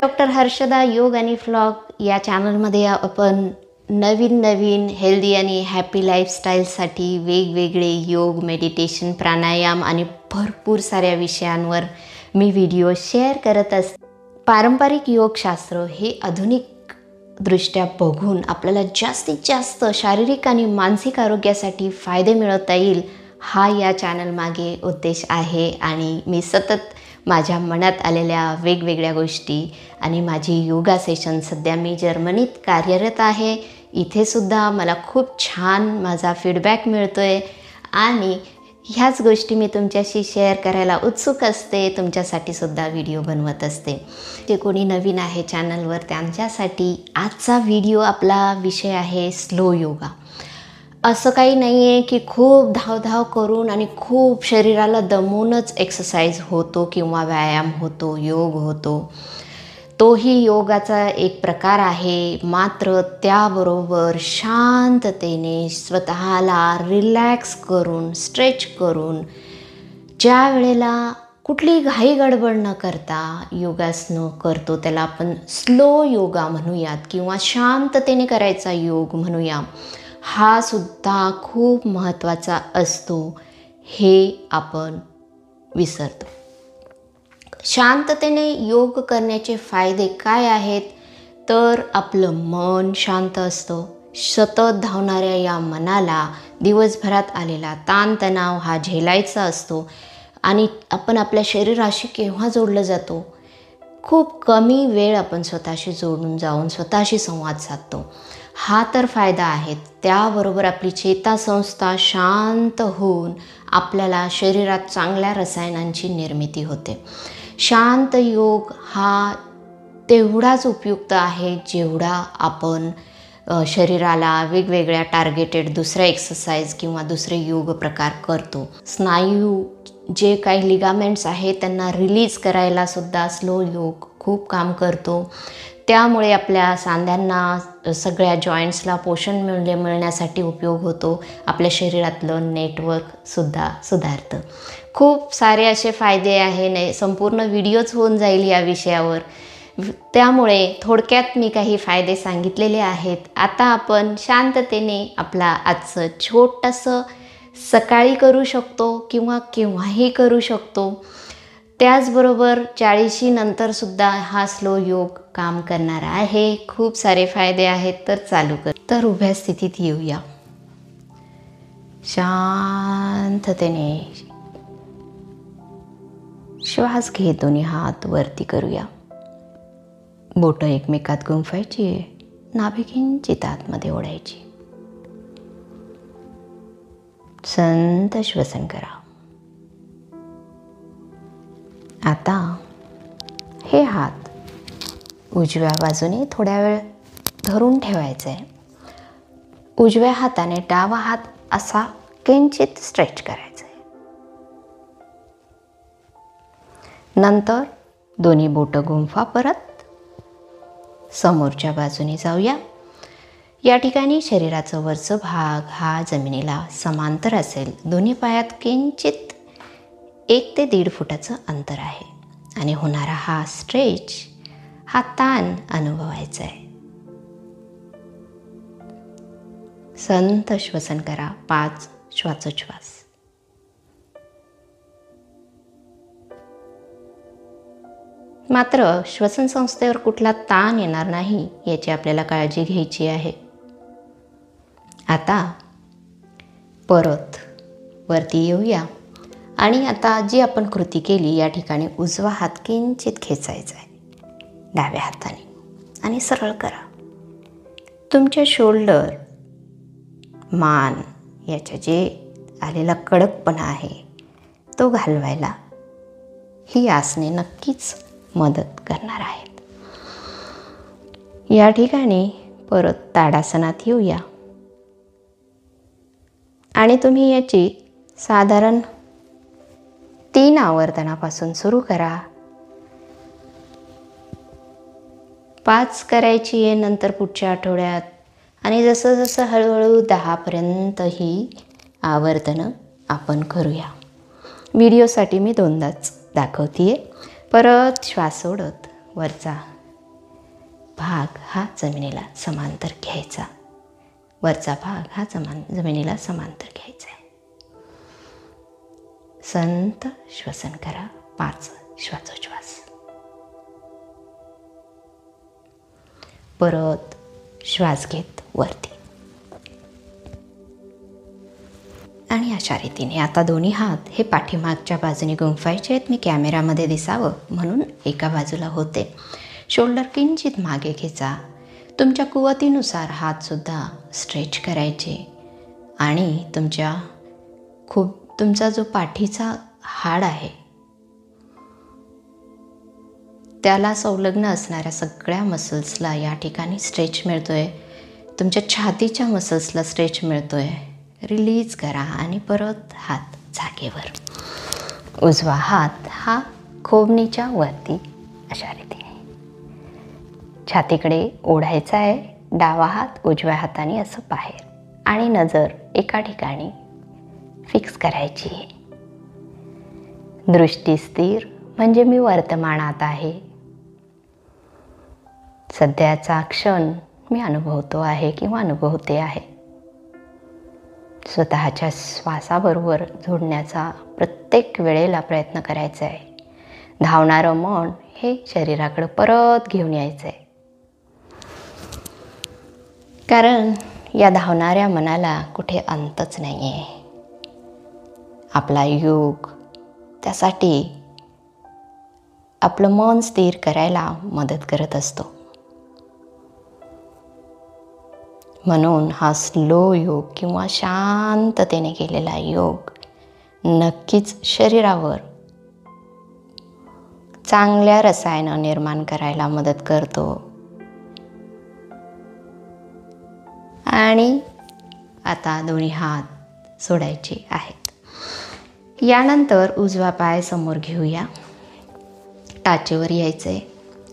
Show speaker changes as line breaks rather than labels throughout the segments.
Doctor Harshada योग आणि vlog या चॅनलमध्ये आपण नवीन हेल्दी आणि हॅपी लाईफस्टाईलसाठी वेगवेगळे योग, मेडिटेशन, प्राणायाम आणि भरपूर साऱ्या विषयांवर मी व्हिडिओ शेअर करत असते. पारंपरिक योगशास्त्र हे आधुनिक दृष्ट्या बघून आपल्याला जास्तीत जास्त शारीरिक आणि मानसिक आरोग्यासाठी फायदे मिळवता येईल हा या चॅनलमागे उद्देश आहे. आणि मी सतत माझ्या मनात आलेल्या वेगवेगळ्या गोष्टी आणि माझी योगा सेशन, सध्या मी जर्मनीत कार्यरत आहे, इथेसुद्धा मला खूप छान माझा फीडबॅक मिळतो आहे आणि ह्याच गोष्टी मी तुमच्याशी शेअर करायला उत्सुक असते. तुमच्यासाठी सुद्धा व्हिडिओ बनवत असते. जे कोणी नवीन आहे चॅनलवर त्यांच्यासाठी आजचा व्हिडिओ आपला विषय आहे स्लो योगा. असं काही नाही आहे की खूप धावधाव करून आणि खूप शरीराला दमूनच एक्सरसाइज होतो किंवा व्यायाम होतो, योग होतो. तोही योगाचा एक प्रकार आहे, मात्र त्याबरोबर शांततेने स्वतःला रिलॅक्स करून, स्ट्रेच करून, ज्या वेळेला कुठली घाई गडबड न करता योगासनं करतो त्याला आपण स्लो योगा म्हणूयात किंवा शांततेने करायचा योग म्हणूया. हा सुद्धा खूप महत्त्वाचा असतो, हे आपण विसरतो. शांततेने योग करण्याचे फायदे काय आहेत तर आपलं मन शांत असतं. सतत धावणाऱ्या या मनाला दिवसभरात आलेला ताणतणाव हा झेलायचा असतो आणि आपण आपल्या शरीराशी केव्हा जोडलं जातो, खूप कमी वेळ आपण स्वतःशी जोडून जाऊन स्वतःशी संवाद साधतो. हा तर फायदा आहे. त्याबरोबर आपली चेतासंस्था शांत होऊन आपल्याला शरीरात चांगल्या रसायनांची निर्मिती होते. शांत योग हा तेवढाच उपयुक्त आहे जेवढा आपण शरीराला वेगवेगळ्या टार्गेटेड दुसऱ्या एक्सरसाइज किंवा दुसरे योग प्रकार करतो. स्नायू जे काही लिगामेंट्स आहेत त्यांना रिलीज करायला सुद्धा स्लो योग खूप काम करतो. त्यामुळे आपल्या सांध्यांना, सगळ्या जॉईंट्सला पोषण मिळण्यासाठी उपयोग होतो. आपल्या शरीरातलं नेटवर्कसुद्धा सुधारतं. खूप सारे असे फायदे आहे, संपूर्ण व्हिडिओच होऊन जाईल या विषयावर. त्यामुळे थोडक्यात मी काही फायदे सांगितलेले आहेत. आता आपण शांततेने आपला आजचं छोटंसं सकाळी करू शकतो किंवा केव्हाही करू शकतो. त्याचबरोबर 40 नंतरसुद्धा हा स्लो योग काम करणार आहे. खूप सारे फायदे आहेत, तर चालू कर. तर उभ्या स्थितीत येऊया. शांततेने श्वास घेत दोन्ही हात वरती करूया. बोटं एकमेकात गुंफायची, नाभी किंचित आतमध्ये ओढायची. संत श्वसन करा. आता हे हात उजव्या बाजूने थोड्या वेळ धरून ठेवायचे आहे. उजव्या हाताने डावा हात असा किंचित स्ट्रेच करायचा आहे. नंतर दोन्ही बोटं गुंफा. परत समोरच्या बाजूने जाऊया. या ठिकाणी शरीराचं वरचं भाग हा जमिनीला समांतर असेल. दोन्ही पायात किंचित 1 ते 1.5 फुटाचं अंतर आहे आणि होणारा हा स्ट्रेच, हा ताण अनुभवायचा आहे. संत श्वसन करा. 5 श्वासोच्छ्वास. मात्र श्वसन संस्थेवर कुठला ताण येणार नाही याची आपल्याला काळजी घ्यायची आहे. आता परत वरती येऊया आणि आता जी आपण कृती केली या ठिकाणी उजवा हात किंचित खेचायचा आहे डाव्या हाताने आणि सरळ करा. तुमच्या शोल्डर, मान याच्या जे आलेला कडकपणा आहे तो घालवायला ही आसने नक्कीच मदत करणार आहेत. या ठिकाणी परत ताडासनात येऊया आणि तुम्ही याची साधारण 3 आवर्तनापासून सुरू करा. 5 करायची आहे नंतर पुढच्या आठवड्यात आणि जसं जसं हळूहळू 10 पर्यंत ही आवर्तनं आपण करूया. व्हिडिओसाठी मी 2दाच दाखवते आहे. परत श्वास सोडत वरचा भाग हा जमिनीला समांतर घ्यायचा, वरचा भाग हा जमिनीला समांतर घ्यायचा आहे. संत श्वसन करा, 5 श्वासोच्छ्वास. परत श्वास घेत वरती. आणि अशा रीतीने आता दोन्ही हात हे पाठीमागच्या बाजूने गुंफायचे आहेत. मी कॅमेरामध्ये दिसावं म्हणून एका बाजूला होते. शोल्डर किंचित मागे खेचा. तुमच्या कुवतीनुसार हातसुद्धा स्ट्रेच करायचे आणि तुमचा जो पाठीचा हाड आहे त्याला संलग्न असणाऱ्या सगळ्या मसल्सला या ठिकाणी स्ट्रेच मिळतोय. तुमच्या छातीच्या मसल्सला स्ट्रेच मिळतोय. रिलीज करा आणि परत हात जागेवर. उजवा हात हा खोबणीच्या वरती अशा रीतीने छातीकडे ओढायचा आहे. डावा हात उजव्या हाताने असं बाहेर आणि नजर एका ठिकाणी फिक्स करायची. दृष्टी स्थिर म्हणजे मी वर्तमानात आहे. सध्याचा क्षण मी अनुभवतो आहे किंवा अनुभवते आहे. स्वतःच्या श्वासाबरोबर जोडण्याचा प्रत्येक वेळेला प्रयत्न करायचा आहे. धावणारं मन हे शरीराकडे परत घेऊन यायचं आहे. कारण या धावणाऱ्या मनाला कुठे अंतच नाही आहे. आपला योग त्यासाठी आपलं मन स्थिर करायला मदत करत असतो. म्हणून हा स्लो योग किंवा शांततेने केलेला योग नक्कीच शरीरावर चांगल्या रसायनं निर्माण करायला मदत करतो. आणि आता दोन्ही हात सोडायचे आहेत. यानंतर उजवा पाय समोर घेऊया. टाचेवर यायचं आहे.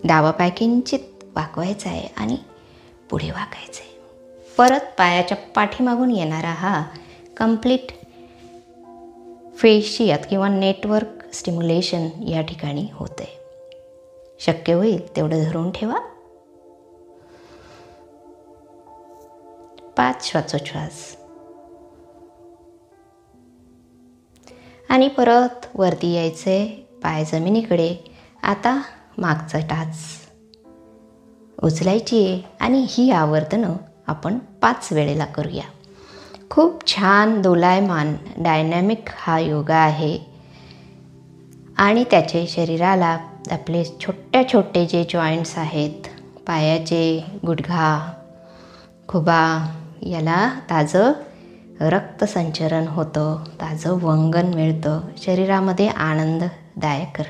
डावा पाय किंचित वाकवायचा आहे आणि पुढे वाकायचं आहे. परत पायाच्या पाठीमागून येणारा हा कंप्लीट फेशियात किंवा नेटवर्क स्टिम्युलेशन या ठिकाणी होतं आहे. शक्य होईल तेवढं धरून ठेवा. 5 श्वासोच्छ्वास. आणि परत वरती यायचं आहे. पाय जमिनीकडे. आता मागचा टाच उचलायची आहे आणि ही आवर्तनं आपण 5 वेळेला करूया. खूप छान दोलायमान डायनॅमिक हा योगा आहे आणि त्याचे शरीराला आपले छोटे जे जॉईंट्स आहेत, पायाचे, गुडघा, खुबा, याला ताजं रक्तसंचरण होतं, ताजं वंगण मिळतं. शरीरामध्ये आनंददायक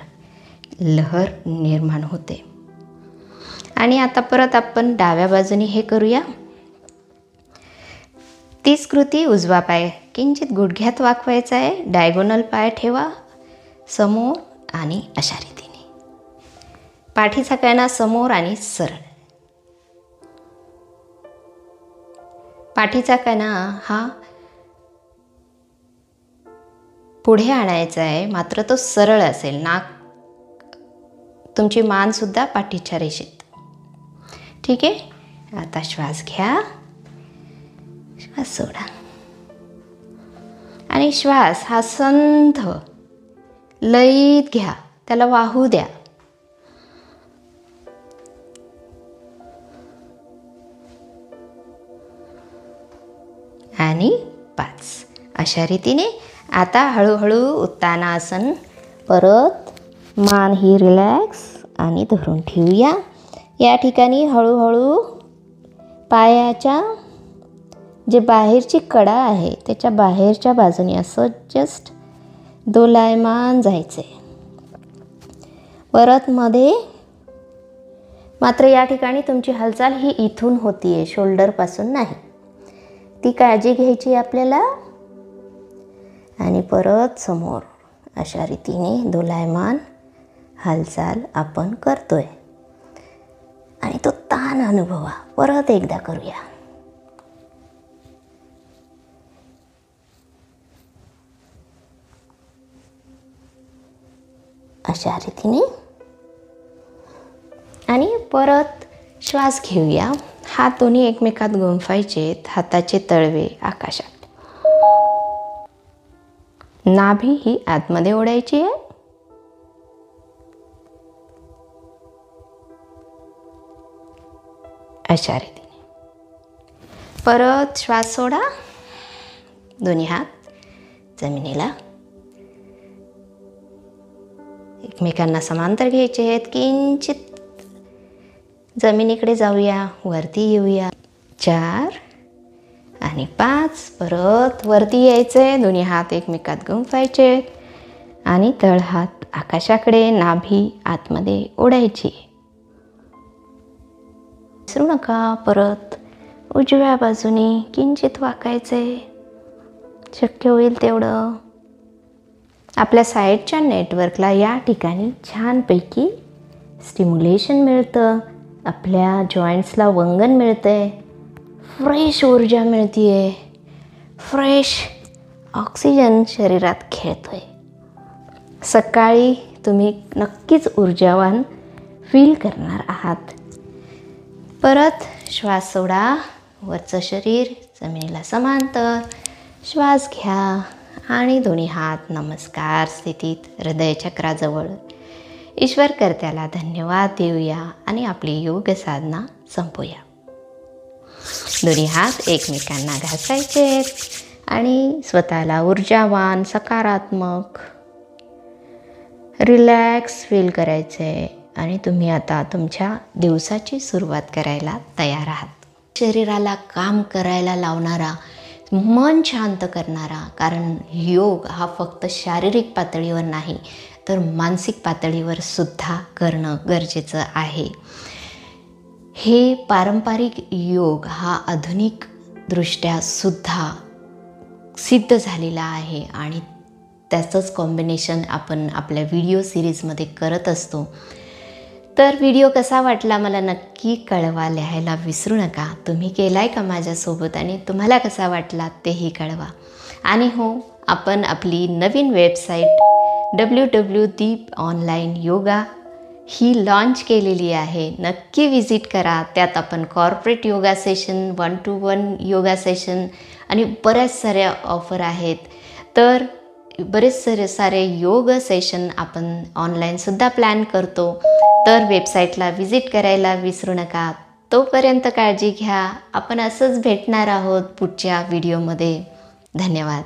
लहर निर्माण होते. आणि आता परत आपण डाव्या बाजूने हे करूया. 30 कृती. उजवा पाय किंचित गुडघ्यात वाकवायचा आहे. डायगोनल पाय ठेवा समोर आणि अशा रीतीने पाठीचा कणा समोर आणि सरळ. पाठीचा कणा हा पुढे आणायचा आहे, मात्र तो सरळ असेल. नाक, तुमची मानसुद्धा पाठीच्या रेषेत. ठीक आहे. आता श्वास घ्या, श्वास सोडा. आणि श्वास हा संथ लयीत घ्या, त्याला वाहू द्या. आणि 5 अशा रीतीने आता हळूहळू उत्तानासन. परत मान ही रिलॅक्स आणि धरून ठेवूया. या ठिकाणी हळूहळू पायाच्या जे बाहेरची कडा आहे त्याच्या बाहेरच्या बाजूने असं जस्ट दोलायमान जायचं आहे. परत मध्ये. मात्र या ठिकाणी तुमची हालचाल ही इथून होती आहे, शोल्डरपासून नाही. ती काळजी घ्यायची आपल्याला. आणि परत समोर अशा रीतीने दोलायमान हालचाल आपण करतोय. आणि तो ताण अनुभवा. परत एकदा करूया. अशा रीतीने. आणि परत श्वास घेऊया. हात दोन्ही एकमेकात गुंफायचेत. हाताचे तळवे आकाशात. नाभी ही आतमध्ये ओढायची आहे. अशा रीतीने परत श्वास सोडा. दोन्ही हात जमिनीला एकमेकांना समांतर घ्यायचे आहेत. किंचित जमिनीकडे जाऊया. वरती येऊया. 4 आणि 5. परत वरती यायचे. दोन्ही हात एकमेकात गुंफायचे आणि तळहात आकाशाकडे. नाभी आतमध्ये ओढायची. विसरू नका. परत उजव्या बाजूने किंचित वाकायचे. शक्य होईल तेवढं. आपल्या साईडच्या नेटवर्कला या ठिकाणी छानपैकी स्टिम्युलेशन मिळतं. आपल्या जॉईंट्सला वंगण मिळतंय. फ्रेश ऊर्जा मिळते आहे. फ्रेश ऑक्सिजन शरीरात खेळतोय. सकाळी तुम्ही नक्कीच ऊर्जावान फील करणार आहात. परत श्वास सोडा. वरचं शरीर जमिनीला समांतर. श्वास घ्या आणि दोन्ही हात नमस्कार स्थितीत हृदय चक्राजवळ. ईश्वर कर्त्याला धन्यवाद देऊया आणि आपली योग साधना संपवूया. दोन्ही हात एकमेकांना घासायचे आणि स्वतःला ऊर्जावान, सकारात्मक, रिलॅक्स फील करायचे. आणि तुम्ही आता तुमच्या दिवसाची सुरुवात करायला तयार आहात. शरीराला काम करायला लावणारा, मन शांत करणारा. कारण योग हा फक्त शारीरिक पातळीवर नाही तर मानसिक पातळीवर सुद्धा करणं गरजेचं आहे. हे पारंपरिक योग हा आधुनिक दृष्ट्या सुद्धा सिद्ध झालेला आहे आणि त्याचंच कॉम्बिनेशन आपण आपल्या व्हिडिओ सिरीजमध्ये करत असतो. तर व्हिडिओ कसा वाटला मला नक्की कळवा. लिहायला विसरू नका. तुम्ही केला आहे का माझ्यासोबत आणि तुम्हाला कसा वाटला तेही कळवा. आणि हो, आपण आपली नवीन वेबसाईट www.deeponlineyoga ही लॉन्च केलेली आहे. नक्की विजिट करा. त्यात आपण corporate yoga session, 1-to-1 yoga session आणि बऱ्याच साऱ्या ऑफर आहेत. तर बरेच सारे योग सेशन आपण ऑनलाईनसुद्धा प्लॅन करतो. तर वेबसाईटला विजिट करायला विसरू नका. तोपर्यंत काळजी घ्या. आपण असंच भेटणार आहोत पुढच्या व्हिडिओमध्ये. धन्यवाद.